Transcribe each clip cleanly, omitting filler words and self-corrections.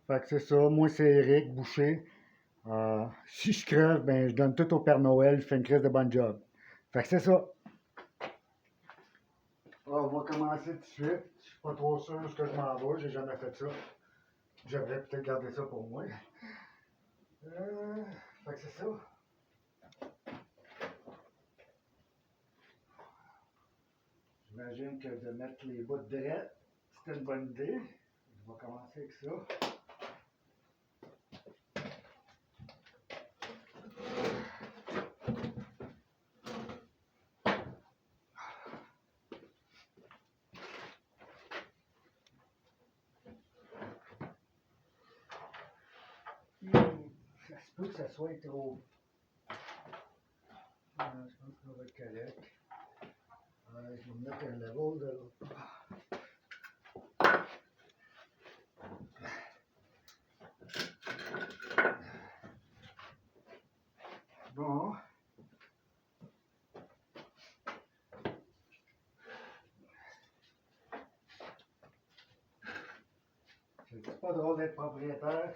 Fait que c'est ça. Moi, c'est Eric Boucher. Si je crève, ben, je donne tout au Père Noël. Je fais une crise de bon job. Fait que c'est ça. On va commencer tout de suite. Je suis pas trop sûr de ce que je m'en vais. J'ai jamais fait ça. J'aimerais peut-être garder ça pour moi. Fait que c'est ça. J'imagine que de mettre les bouts de drette, c'était une bonne idée. Je vais commencer avec ça. Ça se peut que ça soit trop. Je pense que ça va être correct. Je vais me mettre un level de l'autre. Bon. C'est pas drôle d'être propriétaire.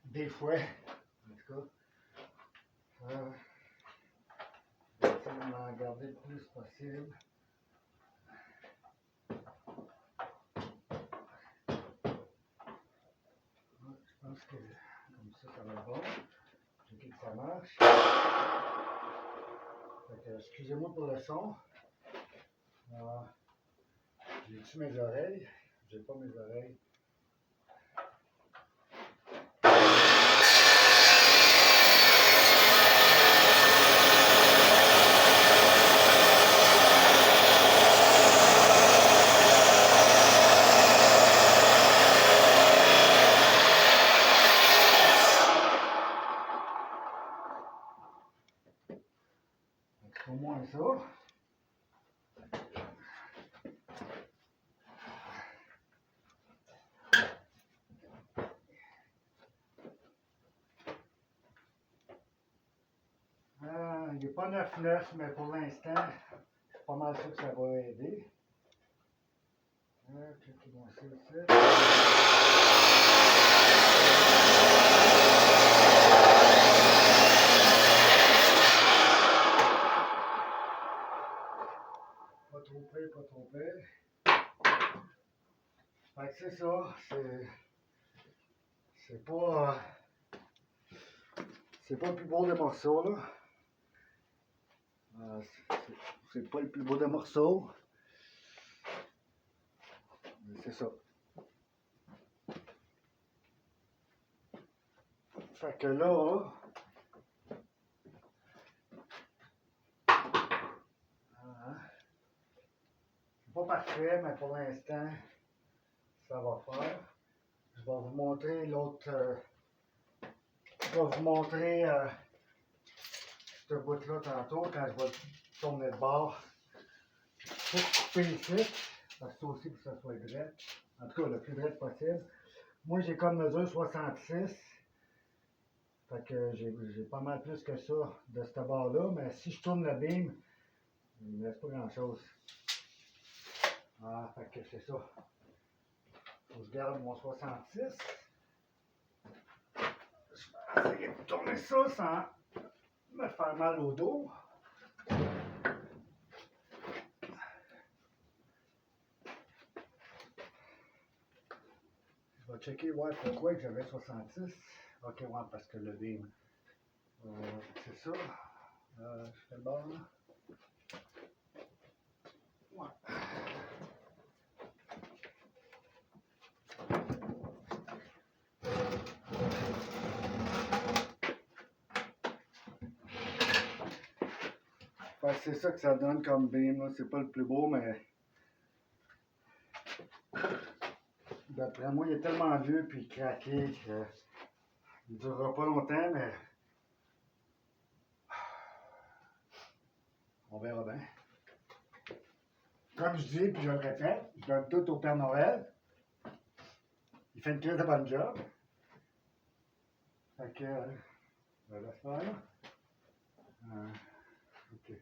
Des fois. En tout cas. Je vais essayer de m'en garder le plus possible. Je pense que comme ça va être bon. Je sais que ça marche. Excusez-moi pour le son. J'ai-tu mes oreilles? J'ai pas mes oreilles. Au moins ça. Il n'est pas 9-9, mais pour l'instant, je suis pas mal sûr que ça va aider. Checkez-moi ça ici. Pas trop pire, pas trop pire. Fait que c'est ça, c'est pas le plus beau des morceaux là. C'est pas le plus beau des morceaux. Mais c'est ça. Fait que là, c'est pas parfait, mais pour l'instant, ça va faire. Je vais vous montrer l'autre. Je vais vous montrer ce bout-là tantôt quand je vais tourner le bord. Pour couper ici, parce que ça aussi pour que ça soit droit. En tout cas, le plus droit possible. Moi, j'ai comme mesure 66. Fait que j'ai pas mal plus que ça de ce bord-là. Mais si je tourne le beam, il ne me reste pas grand-chose. Fait que c'est ça. Faut que je garde mon 66. Je vais essayer de tourner ça sans me faire mal au dos. Je vais checker ouais, pourquoi j'avais 66. Ok, ouais, parce que le beam. C'est ça. Je fais le bord là. Ouais. C'est ça que ça donne comme beam. C'est pas le plus beau, mais d'après moi, il est tellement vieux puis craqué qu'il ne durera pas longtemps, mais on verra bien. Comme je dis, puis je le répète, je donne tout au Père Noël. Il fait une crise de bonne job. Fait que, je vais faire. Ok.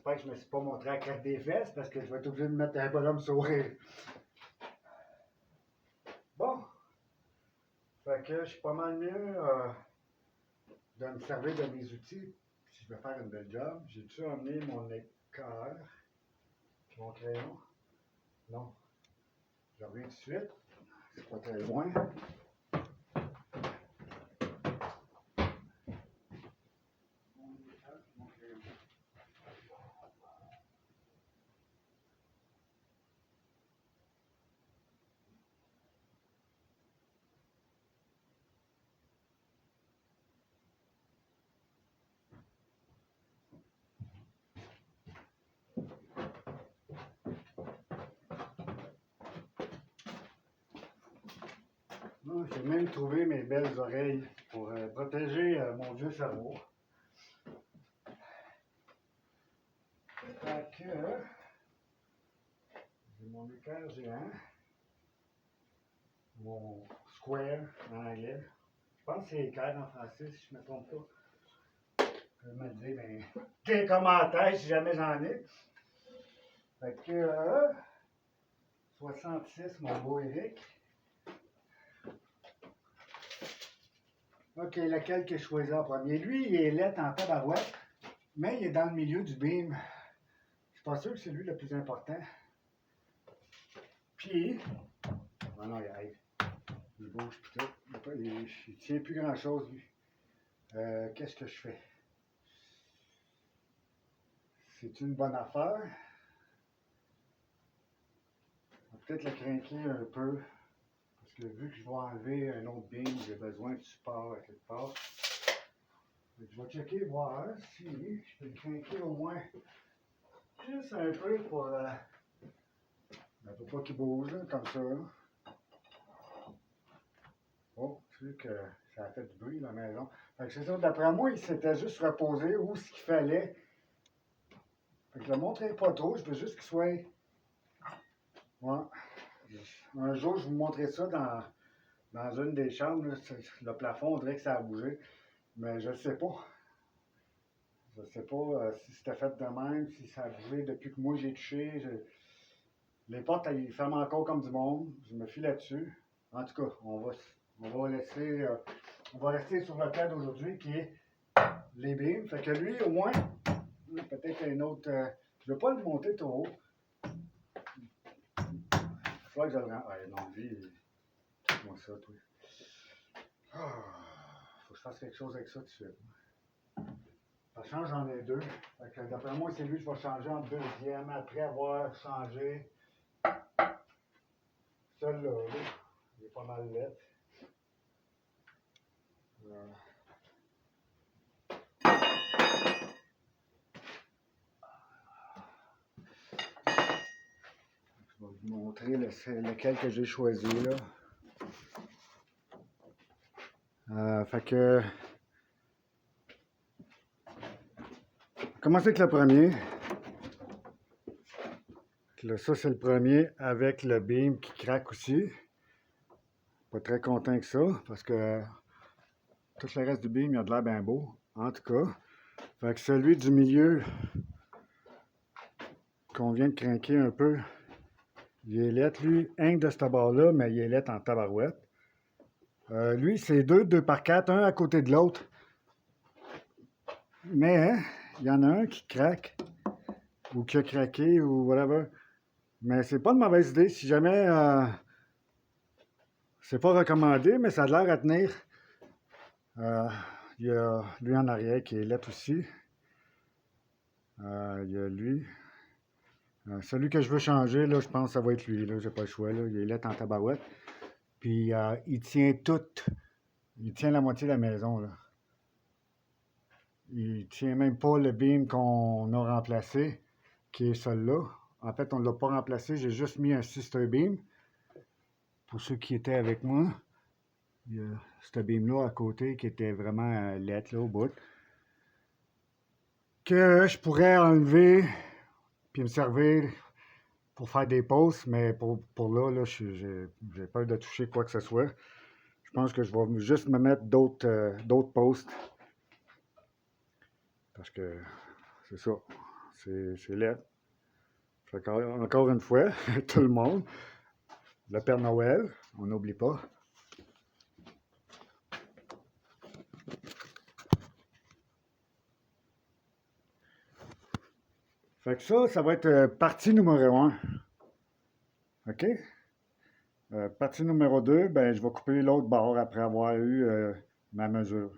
J'espère que je ne me suis pas montré à craque des fesses parce que je vais être obligé de mettre un bonhomme sourire. Bon. Fait que je suis pas mal mieux de me servir de mes outils si je veux faire une belle job. J'ai-tu amené mon équerre, mon crayon? Non. Je reviens tout de suite. C'est pas très loin. J'ai même trouvé mes belles oreilles pour protéger mon vieux cerveau. Fait que j'ai mon équerre géant, mon square en anglais. Je pense que c'est équerre en français, si je ne me trompe pas. Je vais me dire des commentaires si jamais j'en ai. Fait que 66, mon beau Eric. OK, lequel que je choisis en premier? Lui, il est laid en tabarouette, mais il est dans le milieu du beam. Je suis pas sûr que c'est lui le plus important. Puis, oh non, il arrive. Il bouge tout. Il tient plus grand-chose, lui. Qu'est-ce que je fais? C'est une bonne affaire. On va peut-être le craquer un peu. Parce que vu que je vais enlever un autre beam, j'ai besoin de support à quelque part. Donc, je vais checker, voir si je peux le craquer au moins juste un peu pour pas qu'il bouge, là, comme ça. Oh, tu sais que ça a fait du bruit, la maison. Fait que c'est ça, d'après moi, il s'était juste reposé où ce qu'il fallait. Fait que je le montrerai pas trop, je veux juste qu'il soit... Ouais. Un jour, je vous montrerai ça dans une des chambres. Là. Le plafond, on dirait que ça a bougé. Mais je ne sais pas. Je ne sais pas si c'était fait de même, si ça a bougé depuis que moi j'ai touché. Les portes, ils ferment encore comme du monde. Je me fie là-dessus. En tout cas, on va laisser... on va rester sur le cas d'aujourd'hui qui est les beams. Fait que lui, au moins, peut-être un autre... je ne veux pas le monter trop haut. Je crois que je le rends... Ah non, lui, moi ça, toi. Faut que je fasse quelque chose avec ça tout de suite. Ça change, j'en ai deux. Fait que d'après moi, c'est lui que je vais changer en deuxième après avoir changé celui-là. Il est pas mal laid. Je vais vous montrer lequel que j'ai choisi là. Fait que... Commencer avec le premier. Là, ça, c'est le premier avec le beam qui craque aussi. Pas très content que ça, parce que tout le reste du beam, il a de l'air bien beau. En tout cas. Fait que celui du milieu qu'on vient de craquer un peu, il est laid, lui, un de ce bord-là, mais il est laid en tabarouette. Lui, c'est 2 par 4, un à côté de l'autre. Mais, hein, il y en a un qui craque, ou qui a craqué, ou whatever. Mais c'est pas une mauvaise idée. Si jamais, c'est pas recommandé, mais ça a l'air à tenir. Il y a lui en arrière qui est laid aussi. Il y a lui. Celui que je veux changer, là, je pense que ça va être lui. Là, j'ai pas le choix. Là. Il est laid en tabarouette. Puis il tient tout. Il tient la moitié de la maison. Là. Il tient même pas le beam qu'on a remplacé, qui est celui-là. En fait, on ne l'a pas remplacé. J'ai juste mis un sister beam. Pour ceux qui étaient avec moi, il y a ce beam-là à côté qui était vraiment laid là, au bout. Que je pourrais enlever puis me servir pour faire des posts, mais pour là j'ai peur de toucher quoi que ce soit. Je pense que je vais juste me mettre d'autres posts. Parce que c'est ça. C'est laid. Fait encore une fois, tout le monde, le Père Noël, on n'oublie pas. Fait que ça va être partie numéro 1. OK? Partie numéro 2, ben, je vais couper l'autre bord après avoir eu ma mesure.